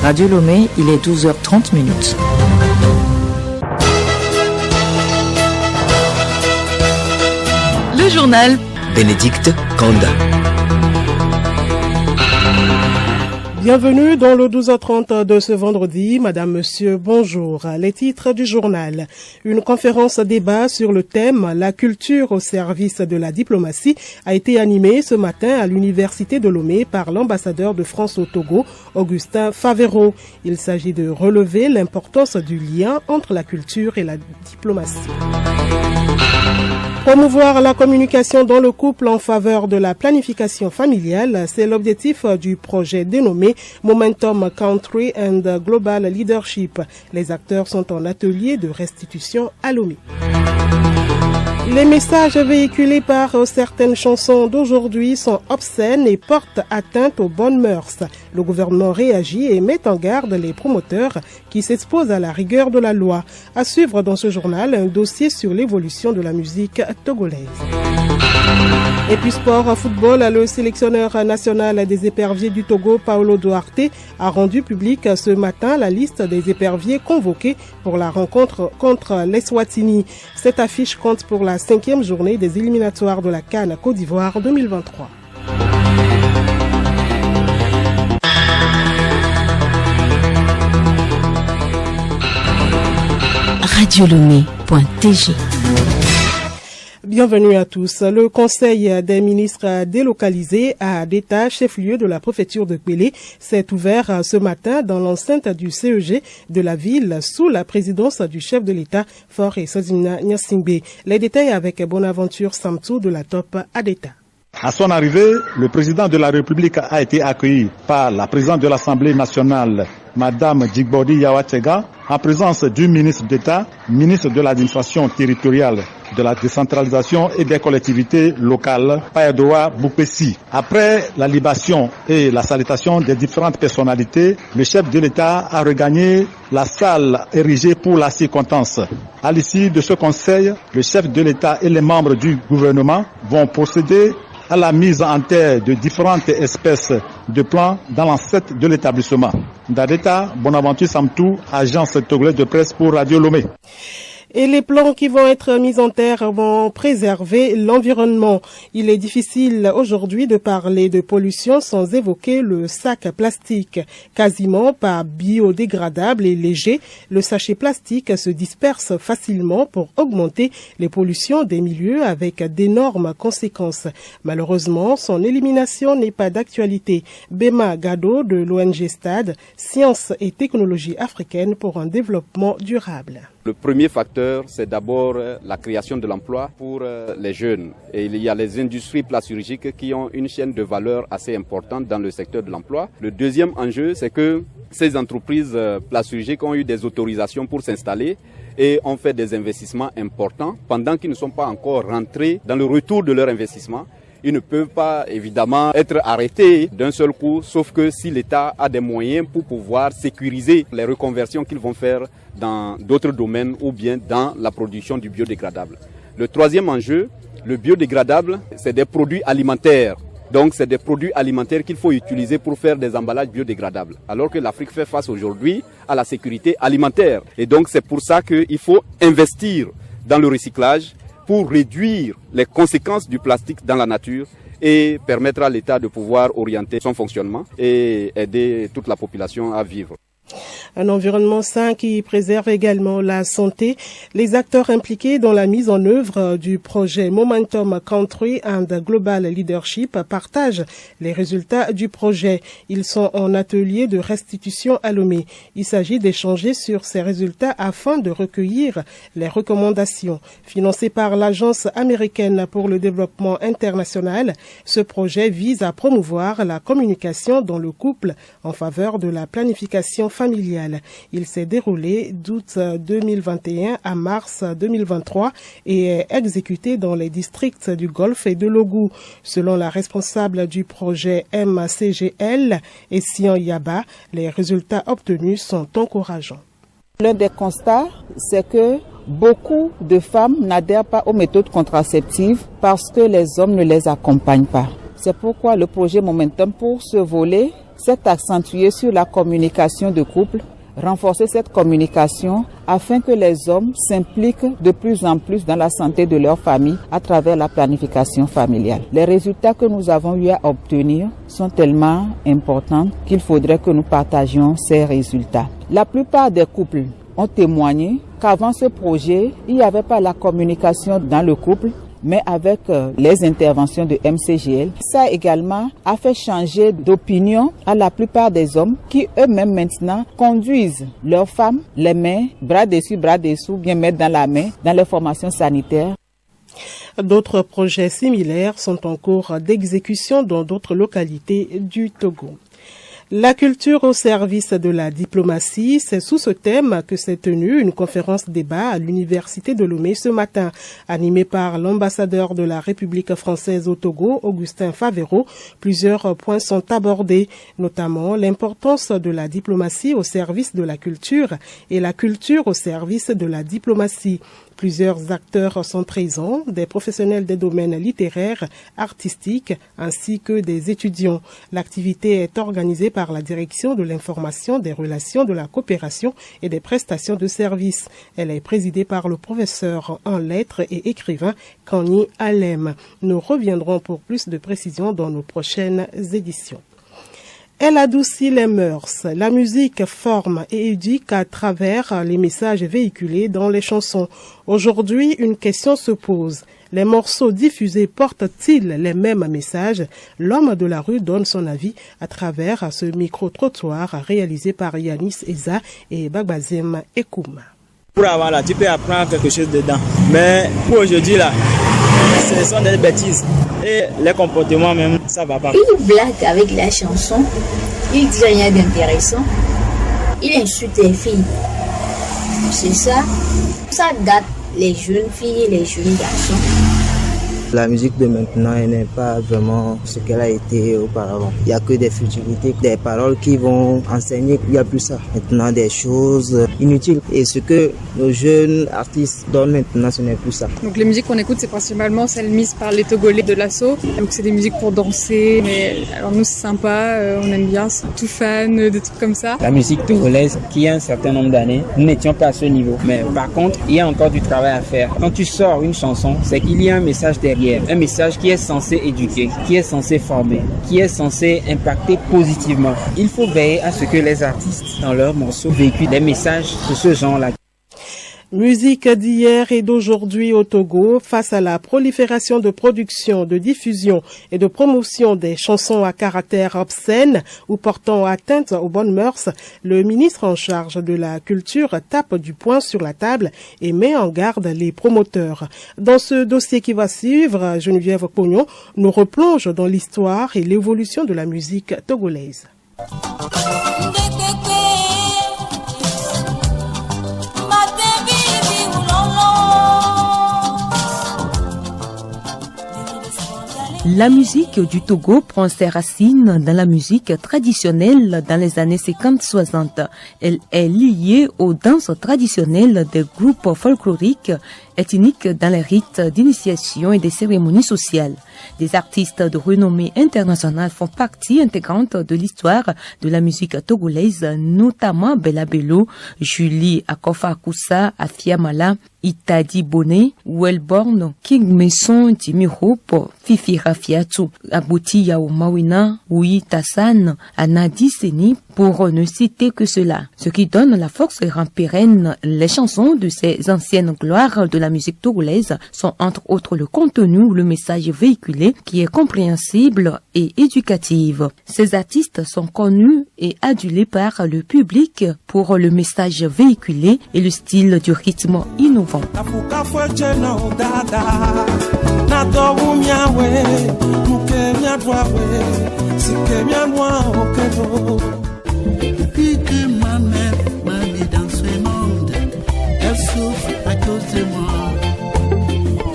Radio Lomé, il est 12h30 minutes. Le journal Bénédicte Kanda. Bienvenue dans le 12h30 de ce vendredi. Madame, Monsieur, bonjour. Les titres du journal. Une conférence débat sur le thème « La culture au service de la diplomatie » a été animée ce matin à l'Université de Lomé par l'ambassadeur de France au Togo, Augustin Favero. Il s'agit de relever l'importance du lien entre la culture et la diplomatie. Promouvoir la communication dans le couple en faveur de la planification familiale, c'est l'objectif du projet dénommé Momentum Country and Global Leadership. Les acteurs sont en atelier de restitution à Lomé. Les messages véhiculés par certaines chansons d'aujourd'hui sont obscènes et portent atteinte aux bonnes mœurs. Le gouvernement réagit et met en garde les promoteurs qui s'exposent à la rigueur de la loi. À suivre dans ce journal, un dossier sur l'évolution de la musique togolaise. Et puis sport, football, le sélectionneur national des éperviers du Togo, Paolo Duarte, a rendu public ce matin la liste des éperviers convoqués pour la rencontre contre l'Eswatini. Cette affiche compte pour la 5e journée des éliminatoires de la CAN Côte d'Ivoire 2023. radiolomé.tg. Bienvenue à tous. Le Conseil des ministres délocalisé à Adéta, chef-lieu de la préfecture de Pélé, s'est ouvert ce matin dans l'enceinte du CEG de la ville sous la présidence du chef de l'État, Faure Sozina Nyasingbe. Les détails avec Bonaventure Samtou de la Top Adéta. À son arrivée, le président de la République a été accueilli par la présidente de l'Assemblée nationale, Madame Djigbodi Yawatega, en présence du ministre d'État, ministre de l'administration territoriale, de la décentralisation et des collectivités locales, Payadoa Boupessi. Après la libation et la salutation des différentes personnalités, le chef de l'État a regagné la salle érigée pour la circonstance. À l'issue de ce conseil, le chef de l'État et les membres du gouvernement vont procéder à la mise en terre de différentes espèces de plants dans l'enceinte de l'établissement. D'Adéta, Bonaventure Samtou, agence togolaise de presse pour Radio Lomé. Et les plans qui vont être mis en terre vont préserver l'environnement. Il est difficile aujourd'hui de parler de pollution sans évoquer le sac plastique. Quasiment pas biodégradable et léger, le sachet plastique se disperse facilement pour augmenter les pollutions des milieux avec d'énormes conséquences. Malheureusement, son élimination n'est pas d'actualité. Bema Gado de l'ONG STAD, Sciences et Technologies africaines pour un développement durable. Le premier facteur, c'est d'abord la création de l'emploi pour les jeunes. Et il y a les industries plasturgiques qui ont une chaîne de valeur assez importante dans le secteur de l'emploi. Le deuxième enjeu, c'est que ces entreprises plasturgiques ont eu des autorisations pour s'installer et ont fait des investissements importants pendant qu'ils ne sont pas encore rentrés dans le retour de leur investissement. Ils ne peuvent pas évidemment être arrêtés d'un seul coup, sauf que si l'État a des moyens pour pouvoir sécuriser les reconversions qu'ils vont faire dans d'autres domaines ou bien dans la production du biodégradable. Le troisième enjeu, le biodégradable, c'est des produits alimentaires. Donc c'est des produits alimentaires qu'il faut utiliser pour faire des emballages biodégradables. Alors que l'Afrique fait face aujourd'hui à la sécurité alimentaire. Et donc c'est pour ça qu'il faut investir dans le recyclage pour réduire les conséquences du plastique dans la nature et permettre à l'État de pouvoir orienter son fonctionnement et aider toute la population à vivre. Un environnement sain qui préserve également la santé. Les acteurs impliqués dans la mise en œuvre du projet Momentum Country and Global Leadership partagent les résultats du projet. Ils sont en atelier de restitution à Lomé. Il s'agit d'échanger sur ces résultats afin de recueillir les recommandations. Financé par l'Agence américaine pour le développement international, ce projet vise à promouvoir la communication dans le couple en faveur de la planification familiale. Il s'est déroulé d'août 2021 à mars 2023 et est exécuté dans les districts du Golfe et de Logou. Selon la responsable du projet MCGL, Essian Yaba, les résultats obtenus sont encourageants. L'un des constats, c'est que beaucoup de femmes n'adhèrent pas aux méthodes contraceptives parce que les hommes ne les accompagnent pas. C'est pourquoi le projet Momentum pour ce volet s'est accentué sur la communication de couple, renforcer cette communication afin que les hommes s'impliquent de plus en plus dans la santé de leur famille à travers la planification familiale. Les résultats que nous avons eu à obtenir sont tellement importants qu'il faudrait que nous partagions ces résultats. La plupart des couples ont témoigné qu'avant ce projet, il n'y avait pas la communication dans le couple, mais avec les interventions de MCGL, ça également a fait changer d'opinion à la plupart des hommes qui eux-mêmes maintenant conduisent leurs femmes, les mains, bras dessus, bras dessous, bien mettre dans la main, dans les formations sanitaires. D'autres projets similaires sont en cours d'exécution dans d'autres localités du Togo. La culture au service de la diplomatie, c'est sous ce thème que s'est tenue une conférence débat à l'Université de Lomé ce matin. Animée par l'ambassadeur de la République française au Togo, Augustin Favero, plusieurs points sont abordés, notamment l'importance de la diplomatie au service de la culture et la culture au service de la diplomatie. Plusieurs acteurs sont présents, des professionnels des domaines littéraires, artistiques, ainsi que des étudiants. L'activité est organisée par la Direction de l'information, des relations, de la coopération et des prestations de services. Elle est présidée par le professeur en lettres et écrivain Kani Alem. Nous reviendrons pour plus de précisions dans nos prochaines éditions. Elle adoucit les mœurs. La musique forme et éduque à travers les messages véhiculés dans les chansons. Aujourd'hui, une question se pose. Les morceaux diffusés portent-ils les mêmes messages? L'homme de la rue donne son avis à travers ce micro-trottoir réalisé par Yanis Eza et Bagbazem Ekoum. Pour avoir là, tu peux apprendre quelque chose dedans. Mais pour aujourd'hui là, ce sont des bêtises. Et les comportements même, ça va pas. Il blague avec la chanson, il dit rien d'intéressant, il insulte les filles. C'est ça. Ça gâte les jeunes filles et les jeunes garçons. La musique de maintenant, elle n'est pas vraiment ce qu'elle a été auparavant. Il n'y a que des futilités, des paroles qui vont enseigner. Il n'y a plus ça. Maintenant, des choses inutiles. Et ce que nos jeunes artistes donnent maintenant, ce n'est plus ça. Donc les musiques qu'on écoute, c'est principalement celles mises par les Togolais de l'assaut. Donc c'est des musiques pour danser. Mais alors nous, c'est sympa, on aime bien, c'est tout fan, des trucs comme ça. La musique togolaise, qui a un certain nombre d'années, nous n'étions pas à ce niveau. Mais par contre, il y a encore du travail à faire. Quand tu sors une chanson, c'est qu'il y a un message derrière. Un message qui est censé éduquer, qui est censé former, qui est censé impacter positivement. Il faut veiller à ce que les artistes, dans leurs morceaux, véhiculent des messages de ce genre-là. Musique d'hier et d'aujourd'hui au Togo, face à la prolifération de production, de diffusion et de promotion des chansons à caractère obscène ou portant atteinte aux bonnes mœurs, le ministre en charge de la culture tape du poing sur la table et met en garde les promoteurs. Dans ce dossier qui va suivre, Geneviève Pognon nous replonge dans l'histoire et l'évolution de la musique togolaise. La musique du Togo prend ses racines dans la musique traditionnelle dans les années 50-60. Elle est liée aux danses traditionnelles des groupes folkloriques ethniques dans les rites d'initiation et des cérémonies sociales. Des artistes de renommée internationale font partie intégrante de l'histoire de la musique togolaise, notamment Bella Bello, Julie Akofa-Akoussa, Afia Mala, Itadi Boné, Wellborn, King Mason, Jimmy Hope, Fifi Rafiatou, Abouti Yao Mawina, Oui Tassan, Anadi Seni, pour ne citer que cela. Ce qui donne la force et rend pérenne les chansons de ces anciennes gloires de la musique togolaise sont entre autres le contenu ou le message véhiculé qui est compréhensible et éducatif. Ces artistes sont connus et adulés par le public pour le message véhiculé et le style du rythme innovant. Depuis que ma mère m'a mis dans ce monde, elle souffre à cause de moi.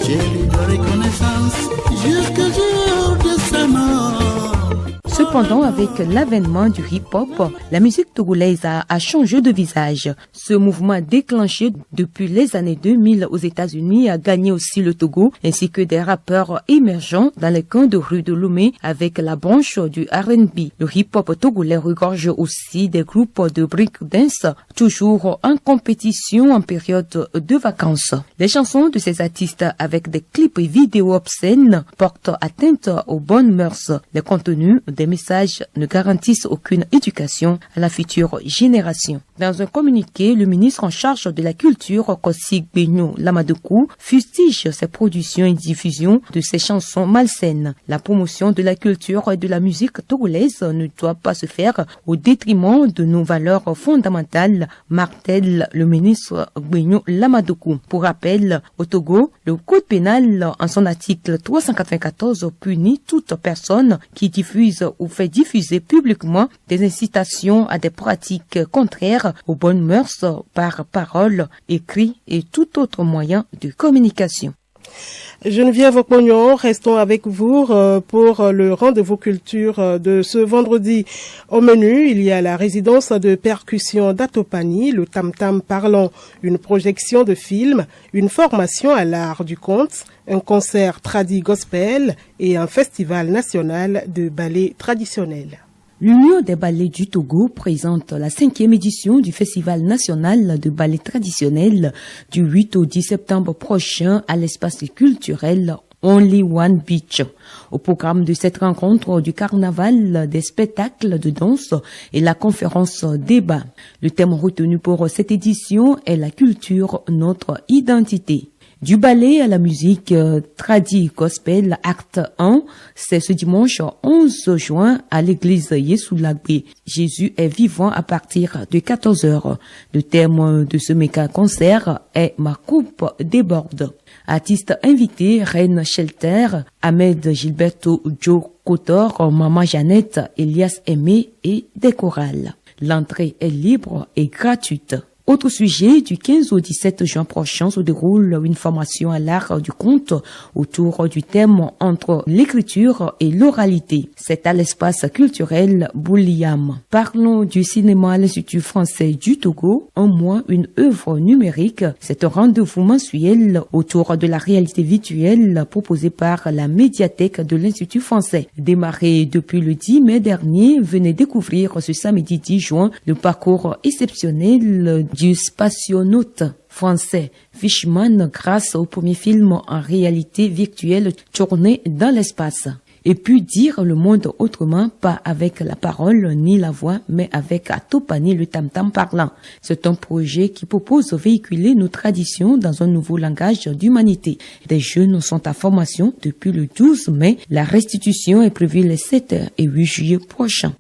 Je lui dois reconnaissance jusqu'au jour de sa mort. Cependant, avec avec l'avènement du hip-hop, la musique togolaise a changé de visage. Ce mouvement déclenché depuis les années 2000 aux États-Unis a gagné aussi le Togo, ainsi que des rappeurs émergents dans les coins de rue de Lomé avec la branche du R&B. Le hip-hop togolais regorge aussi des groupes de breakdance, toujours en compétition en période de vacances. Les chansons de ces artistes avec des clips et vidéos obscènes portent atteinte aux bonnes mœurs. Les contenus des messages ne garantissent aucune éducation à la future génération. Dans un communiqué, le ministre en charge de la culture, Kossi Gbegno Lamadoukou, fustige ces productions et diffusions de ces chansons malsaines. La promotion de la culture et de la musique togolaise ne doit pas se faire au détriment de nos valeurs fondamentales, martèle le ministre Gbegno Lamadoukou. Pour rappel, au Togo, le code pénal, en son article 394, punit toute personne qui diffuse ou fait diffuser publiquement des incitations à des pratiques contraires aux bonnes mœurs par parole, écrit et tout autre moyen de communication. Geneviève Okpognon, restons avec vous pour le rendez-vous culture de ce vendredi. Au menu, il y a la résidence de percussion d'Atopani, le tam-tam parlant, une projection de film, une formation à l'art du conte, un concert tradi gospel et un festival national de ballet traditionnel. L'Union des ballets du Togo présente la 5e édition du Festival national de ballet traditionnel du 8 au 10 septembre prochain à l'espace culturel Only One Beach. Au programme de cette rencontre du carnaval, des spectacles de danse et la conférence débat. Le thème retenu pour cette édition est la culture, notre identité. Du ballet à la musique tradi gospel acte 1, c'est ce dimanche 11 juin à l'église Yesoulagbe. Jésus est vivant à partir de 14h. Le thème de ce méga concert est Ma coupe déborde. Artistes invités, Reine Shelter, Ahmed Gilberto Joe Kotor, Maman Jeannette, Elias Aimé et des chorales. L'entrée est libre et gratuite. Autre sujet, du 15 au 17 juin prochain se déroule une formation à l'art du conte autour du thème entre l'écriture et l'oralité. C'est à l'espace culturel Bouliam. Parlons du cinéma à l'Institut français du Togo. Un mois, une œuvre numérique. C'est un rendez-vous mensuel autour de la réalité virtuelle proposée par la médiathèque de l'Institut français. Démarré depuis le 10 mai dernier, venez découvrir ce samedi 10 juin le parcours exceptionnel du spationaute français Fishman grâce au premier film en réalité virtuelle tourné dans l'espace. Et puis dire le monde autrement, pas avec la parole ni la voix, mais avec Atopani le tam-tam parlant. C'est un projet qui propose de véhiculer nos traditions dans un nouveau langage d'humanité. Des jeunes sont en formation depuis le 12 mai. La restitution est prévue les 7 et 8 juillet prochains.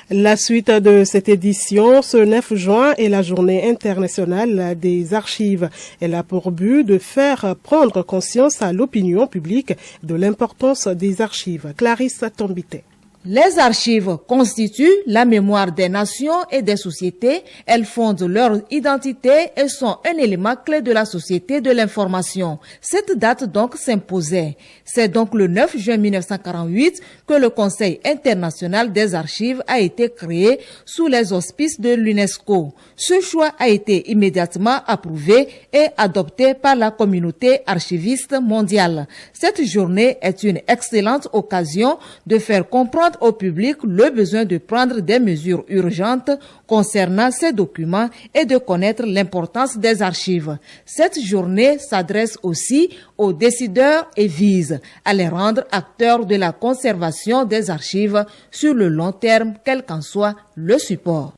La suite de cette édition, ce 9 juin, est la journée internationale des archives. Elle a pour but de faire prendre conscience à l'opinion publique de l'importance des archives. Clarisse Tombité. Les archives constituent la mémoire des nations et des sociétés. Elles fondent leur identité et sont un élément clé de la société de l'information. Cette date donc s'imposait. C'est donc le 9 juin 1948 que le Conseil international des archives a été créé sous les auspices de l'UNESCO. Ce choix a été immédiatement approuvé et adopté par la communauté archiviste mondiale. Cette journée est une excellente occasion de faire comprendre au public le besoin de prendre des mesures urgentes concernant ces documents et de connaître l'importance des archives. Cette journée s'adresse aussi aux décideurs et vise à les rendre acteurs de la conservation des archives sur le long terme, quel qu'en soit le support.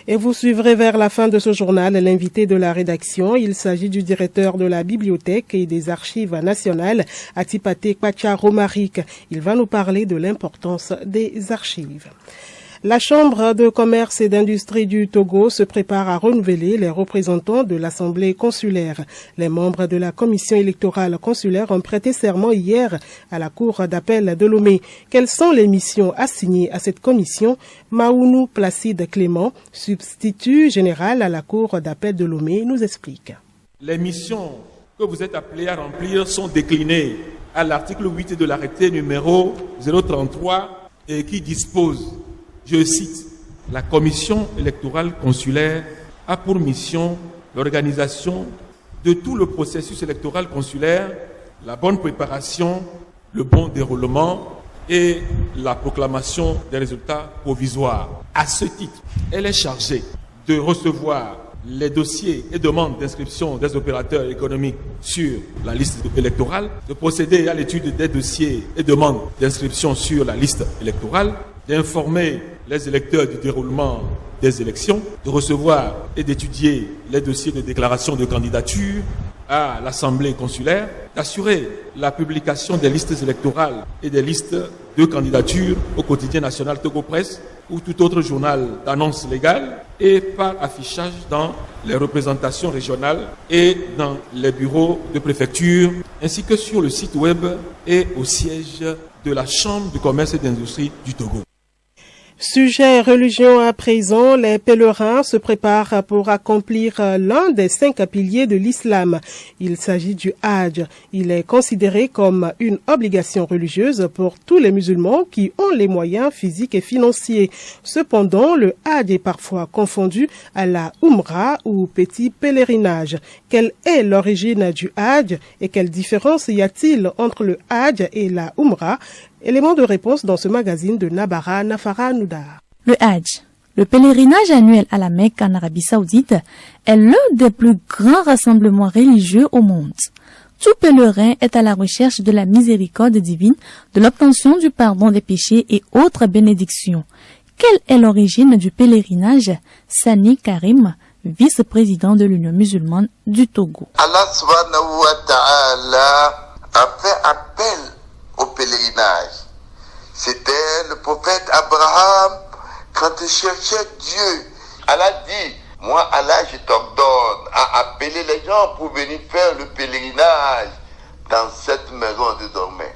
Et vous suivrez vers la fin de ce journal l'invité de la rédaction. Il s'agit du directeur de la bibliothèque et des archives nationales, Atipate Kwacha Romaric. Il va nous parler de l'importance des archives. La Chambre de commerce et d'industrie du Togo se prépare à renouveler les représentants de l'Assemblée consulaire. Les membres de la commission électorale consulaire ont prêté serment hier à la Cour d'appel de Lomé. Quelles sont les missions assignées à cette commission? Maounou Placide Clément, substitut général à la Cour d'appel de Lomé, nous explique. Les missions que vous êtes appelés à remplir sont déclinées à l'article 8 de l'arrêté numéro 033 et qui dispose Je cite, la commission électorale consulaire a pour mission l'organisation de tout le processus électoral consulaire, la bonne préparation, le bon déroulement et la proclamation des résultats provisoires. À ce titre, elle est chargée de recevoir les dossiers et demandes d'inscription des opérateurs économiques sur la liste électorale, de procéder à l'étude des dossiers et demandes d'inscription sur la liste électorale, d'informer les électeurs du déroulement des élections, de recevoir et d'étudier les dossiers de déclaration de candidature à l'Assemblée consulaire, d'assurer la publication des listes électorales et des listes de candidature au quotidien national Togo Presse ou tout autre journal d'annonce légale et par affichage dans les représentations régionales et dans les bureaux de préfecture ainsi que sur le site web et au siège de la Chambre de commerce et d'industrie du Togo. Sujet religion à présent, les pèlerins se préparent pour accomplir l'un des 5 piliers de l'islam. Il s'agit du Hajj. Il est considéré comme une obligation religieuse pour tous les musulmans qui ont les moyens physiques et financiers. Cependant, le Hajj est parfois confondu à la Umrah ou petit pèlerinage. Quelle est l'origine du Hajj et quelle différence y a-t-il entre le Hajj et la Umrah? Élément de réponse dans ce magazine de Nabara Nafara Noudar. Le Hajj, le pèlerinage annuel à la Mecque en Arabie Saoudite, est l'un des plus grands rassemblements religieux au monde. Tout pèlerin est à la recherche de la miséricorde divine, de l'obtention du pardon des péchés et autres bénédictions. Quelle est l'origine du pèlerinage? Sani Karim, vice-président de l'Union musulmane du Togo. Allah subhanahu wa ta'ala a fait appel au pèlerinage. C'était le prophète Abraham quand il cherchait Dieu. Allah dit, moi Allah je t'ordonne à appeler les gens pour venir faire le pèlerinage dans cette maison désormais.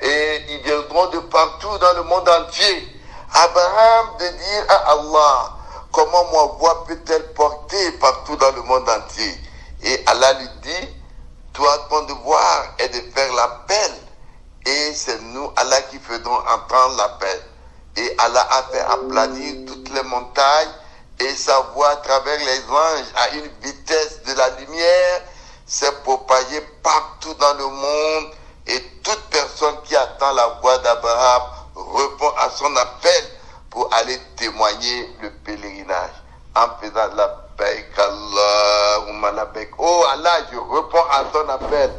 Et ils viendront de partout dans le monde entier. Abraham de dire à Allah, comment ma voix peut-elle porter partout dans le monde entier? Et Allah lui dit, toi ton devoir est de faire l'appel. Et c'est nous, Allah, qui faisons entendre l'appel. Et Allah a fait aplanir toutes les montagnes et sa voix à travers les anges à une vitesse de la lumière s'est propagée partout dans le monde. Et toute personne qui attend la voix d'Abraham répond à son appel pour aller témoigner le pèlerinage en faisant la baik Allahumma la baik. Oh Allah, je réponds à ton appel.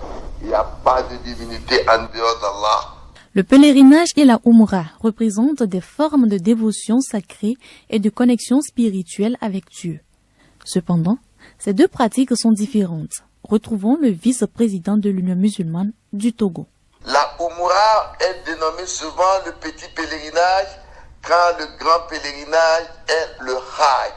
Il n'y a pas de divinité en dehors d'Allah. Le pèlerinage et la Umrah représentent des formes de dévotion sacrée et de connexion spirituelle avec Dieu. Cependant, ces deux pratiques sont différentes. Retrouvons le vice-président de l'Union musulmane du Togo. La Umrah est dénommée souvent le petit pèlerinage quand le grand pèlerinage est le Hajj.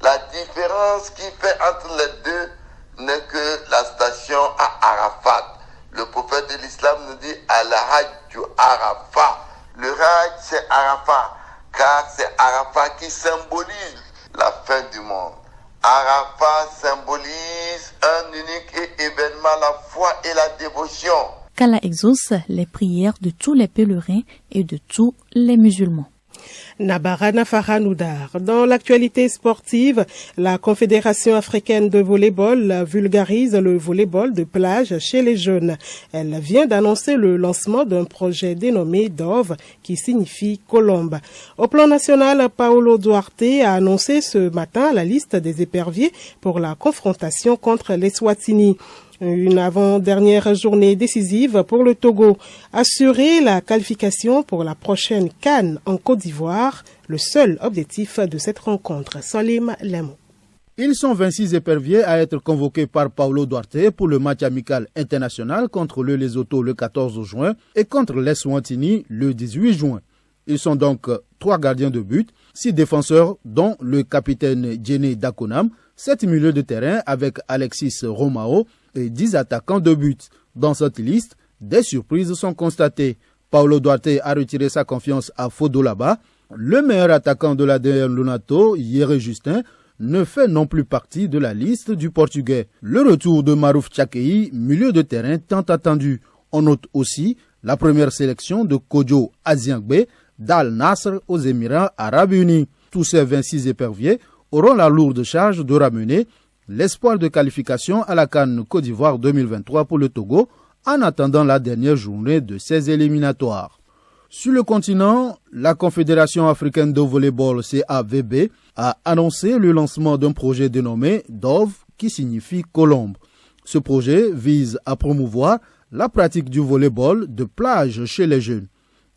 La différence qui fait entre les deux n'est que la station à Arafat. Le prophète de l'islam nous dit Al-Hajj Arafat. Le Hajj c'est Arafat, car c'est Arafat qui symbolise la fin du monde. Arafat symbolise un unique événement, la foi et la dévotion. Qu'Allah exauce les prières de tous les pèlerins et de tous les musulmans. Nabara Nafara Noudar. Dans l'actualité sportive, la Confédération africaine de volleyball vulgarise le volleyball de plage chez les jeunes. Elle vient d'annoncer le lancement d'un projet dénommé DOVE qui signifie colombe. Au plan national, Paulo Duarte a annoncé ce matin la liste des éperviers pour la confrontation contre les Swatini. Une avant-dernière journée décisive pour le Togo. Assurer la qualification pour la prochaine CAN en Côte d'Ivoire, le seul objectif de cette rencontre. Salim Lemo. Ils sont 26 éperviers à être convoqués par Paulo Duarte pour le match amical international contre le Lesotho le 14 juin et contre l'Eswatini le 18 juin. Ils sont donc 3 gardiens de but, 6 défenseurs dont le capitaine Djene Dakonam, 7 milieux de terrain avec Alexis Romao et 10 attaquants de but. Dans cette liste, des surprises sont constatées. Paulo Duarte a retiré sa confiance à Fodolaba. Le meilleur attaquant de l'ADN Lunato, Yere Justin, ne fait non plus partie de la liste du Portugais. Le retour de Marouf Tchakei, milieu de terrain tant attendu. On note aussi la première sélection de Kodjo Aziangbe, d'Al Nasr aux Émirats arabes unis. Tous ces 26 éperviers auront la lourde charge de ramener l'espoir de qualification à la CAN Côte d'Ivoire 2023 pour le Togo en attendant la dernière journée de ces éliminatoires. Sur le continent, la Confédération africaine de volleyball CAVB a annoncé le lancement d'un projet dénommé DOV qui signifie colombe. Ce projet vise à promouvoir la pratique du volleyball de plage chez les jeunes.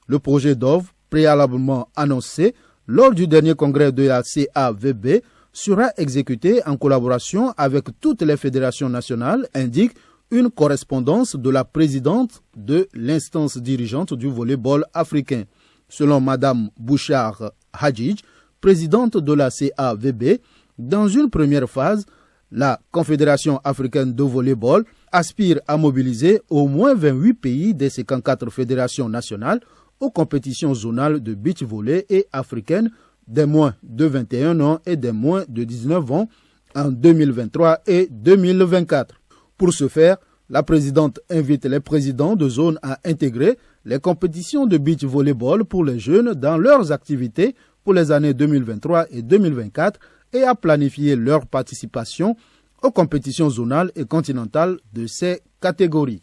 Le projet DOV, préalablement annoncé lors du dernier congrès de la CAVB, sera exécuté en collaboration avec toutes les fédérations nationales, indique une correspondance de la présidente de l'instance dirigeante du volleyball africain. Selon Madame Bouchard Hadjidj, présidente de la CAVB, dans une première phase, la Confédération africaine de volleyball aspire à mobiliser au moins 28 pays des 54 fédérations nationales aux compétitions zonales de beach volley et africaines des moins de 21 ans et des moins de 19 ans en 2023 et 2024. Pour ce faire, la présidente invite les présidents de zone à intégrer les compétitions de beach volleyball pour les jeunes dans leurs activités pour les années 2023 et 2024 et à planifier leur participation aux compétitions zonales et continentales de ces catégories.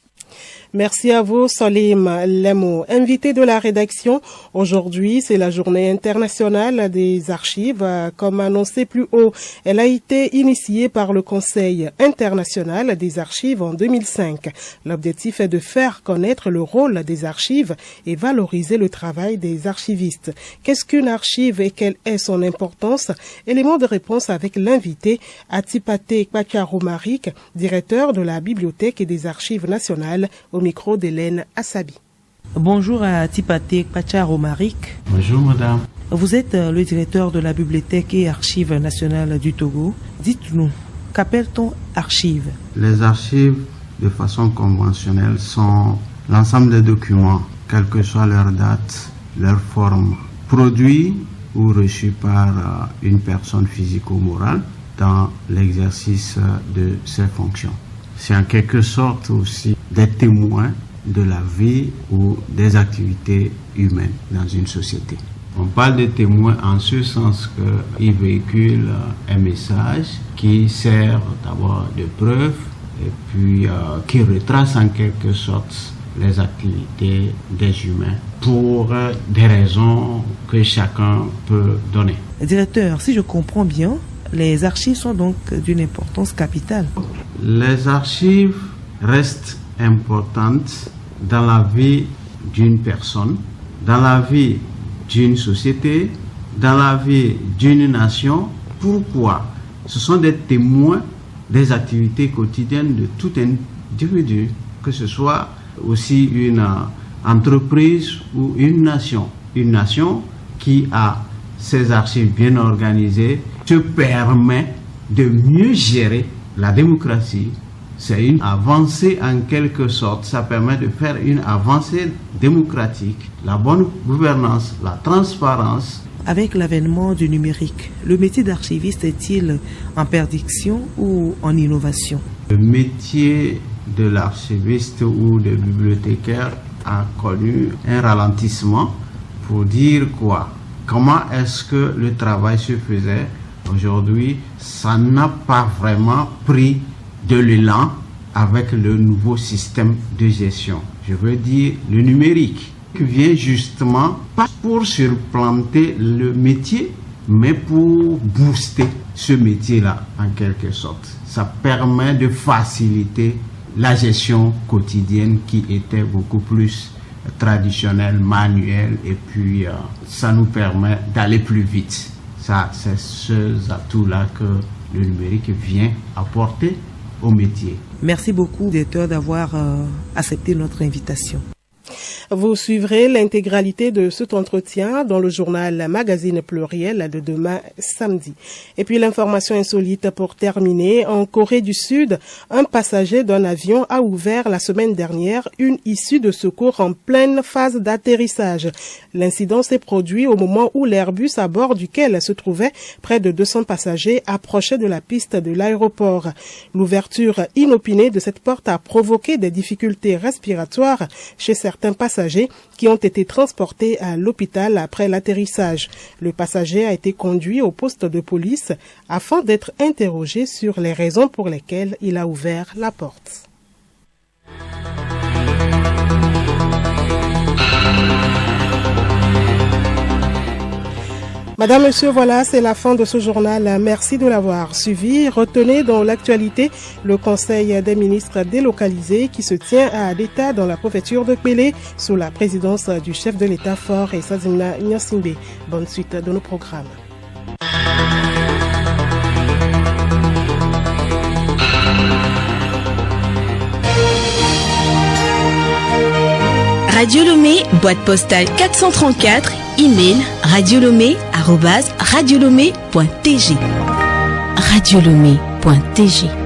Merci à vous, Salim Lemo. Invité de la rédaction, aujourd'hui, c'est la journée internationale des archives. Comme annoncé plus haut, elle a été initiée par le Conseil international des archives en 2005. L'objectif est de faire connaître le rôle des archives et valoriser le travail des archivistes. Qu'est-ce qu'une archive et quelle est son importance? Élément de réponse avec l'invité Atipate Kwacharomarik, directeur de la Bibliothèque et des Archives nationales, au micro d'Hélène Assabi. Bonjour à Atipate Kwacharomarik. Bonjour madame. Vous êtes le directeur de la Bibliothèque et Archives nationales du Togo. Dites-nous, qu'appelle-t-on archives? Les archives, de façon conventionnelle, sont l'ensemble des documents, quelle que soit leur date, leur forme, produits ou reçus par une personne physique ou morale dans l'exercice de ses fonctions. C'est en quelque sorte aussi des témoins de la vie ou des activités humaines dans une société. On parle de témoins en ce sens qu'ils véhiculent un message qui sert d'abord de preuve et puis qui retrace en quelque sorte les activités des humains pour des raisons que chacun peut donner. Directeur, si je comprends bien, les archives sont donc d'une importance capitale. Les archives restent importantes dans la vie d'une personne, dans la vie d'une société, dans la vie d'une nation. Pourquoi? Ce sont des témoins des activités quotidiennes de tout individu, que ce soit aussi une entreprise ou une nation. Une nation qui a ses archives bien organisées se permet de mieux gérer la démocratie. C'est une avancée en quelque sorte. Ça permet de faire une avancée démocratique, la bonne gouvernance, la transparence. Avec l'avènement du numérique, le métier d'archiviste est-il en perdition ou en innovation? Le métier de l'archiviste ou de bibliothécaire a connu un ralentissement. Pour dire quoi? Comment est-ce que le travail se faisait? Aujourd'hui, ça n'a pas vraiment pris de l'élan avec le nouveau système de gestion. Je veux dire le numérique, qui vient justement pas pour surplanter le métier, mais pour booster ce métier-là en quelque sorte. Ça permet de faciliter la gestion quotidienne qui était beaucoup plus traditionnelle, manuelle, et puis ça nous permet d'aller plus vite. Ça, c'est ce atout-là que le numérique vient apporter au métier. Merci beaucoup, directeur, d'avoir accepté notre invitation. Vous suivrez l'intégralité de cet entretien dans le journal Magazine Pluriel de demain samedi. Et puis l'information insolite pour terminer. En Corée du Sud, un passager d'un avion a ouvert la semaine dernière une issue de secours en pleine phase d'atterrissage. L'incident s'est produit au moment où l'Airbus à bord duquel se trouvaient près de 200 passagers approchait de la piste de l'aéroport. L'ouverture inopinée de cette porte a provoqué des difficultés respiratoires chez certains passagers passagers qui ont été transportés à l'hôpital après l'atterrissage. Le passager a été conduit au poste de police afin d'être interrogé sur les raisons pour lesquelles il a ouvert la porte. Madame, Monsieur, voilà, c'est la fin de ce journal. Merci de l'avoir suivi. Retenez dans l'actualité le Conseil des ministres délocalisé qui se tient à l'État dans la préfecture de Pélé sous la présidence du chef de l'État Fort et Sazimna Nyasimbe. Bonne suite de nos programmes. Radio Lomé, boîte postale 434, email radiolomé@radiolomé.tg. radiolomé.tg